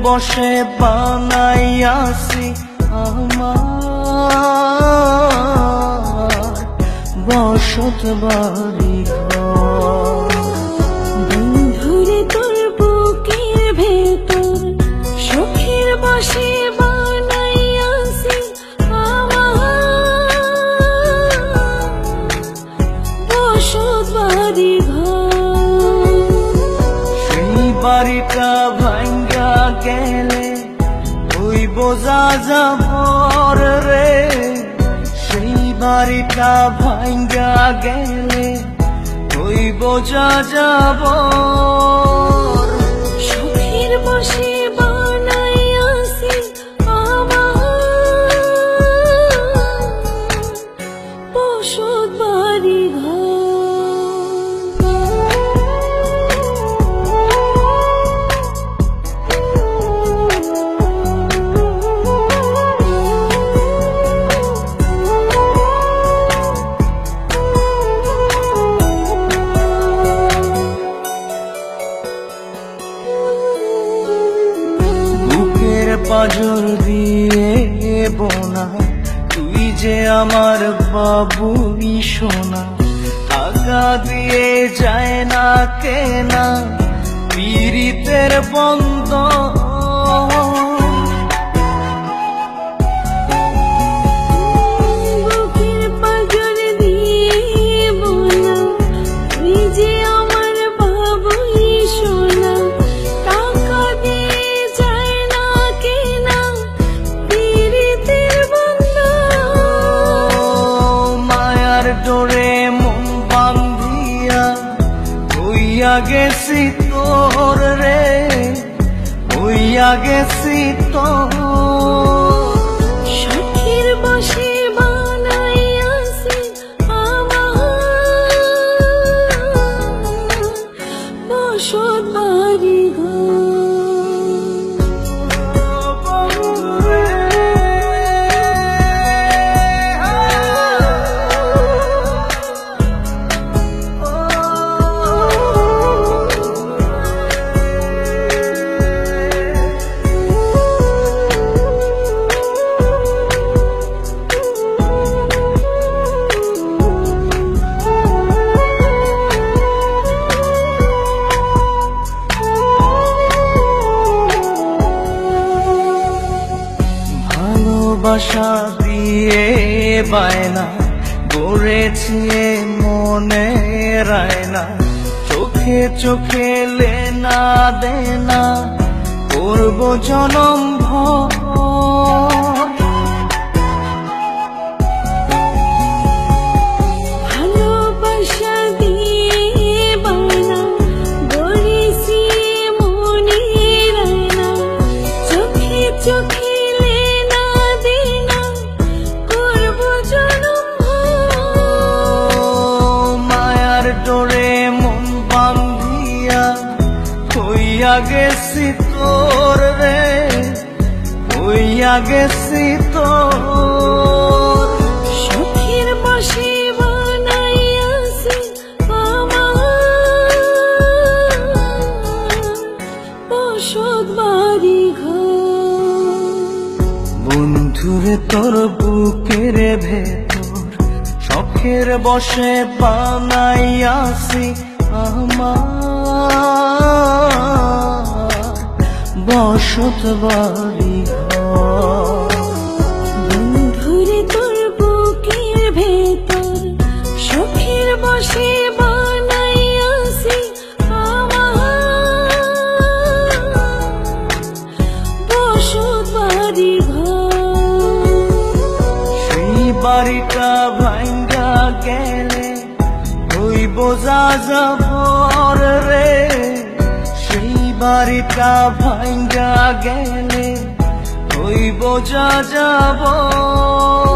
বসে বানাইয়াছি আমার বসত বাড়ি ঘর। বন্ধুরে তোর বুকের ভেতর সুখের বসে বানাইয়াছি আমার বসত বাড়ি ঘর। সেই বাড়িটা ভাঙ্গা গেলে ওই বোঝা যাবর রে, সেই বাড়িটা ভাঙ্গা গেলে ওই বোঝা যাবর। সুখের বসে বানাইয়াছি আমার বসত বাড়ি ঘর। পাজর দিয়ে বোনা তুই যে আমার বাবুই সোনা, টাকা দিয়ে যায় না কেনা পীড়িতের বন্ধ। বুকের পাজর দিয়ে বোনা তুই যে আমার বাবুই সোনা, টাকা দিয়ে যায় না কেনা পীড়িতের বন্ধন। মায়ার ডোরে মন বান্ধিয়া হইয়া গেছি তোর রে, হইয়া গেছি তোর। সুখের বসে বানাইয়াছি আমার বসত বাড়ি ঘর। ভালোবাসা দিয়ে বায়না গড়েছি মনে রায়না, চোখে চোখে লেনা দেনা করব জনম ভর। ভালোবাসা দিয়ে বায়না গড়েছি মনে রায়না, চোখে চোখে লেনা দেনা করব জনম ভর। মায়ার ডোরে মন বান্ধিয়া হইয়া গেছি তোর রে, হইয়া গেছি তোর। সুখের বসে বানাইয়াছি আমার বসত বাড়ি ঘর। বন্ধুরে তোর বুকের ভেতর শখের বসে বানাইয়াছি আমার বসত বাড়ি ঘর। বন্ধুরে তোর বুকের ভেতর সুখের বসে বানাইয়াছি আমার বসত বাড়ি ঘর। সেই বাড়িটা ভাঙ্গা গেলে ওই বোঝা যাবর রে, সেই বাড়িটা ভাঙ্গা গেলে ওই বোঝা যাবর।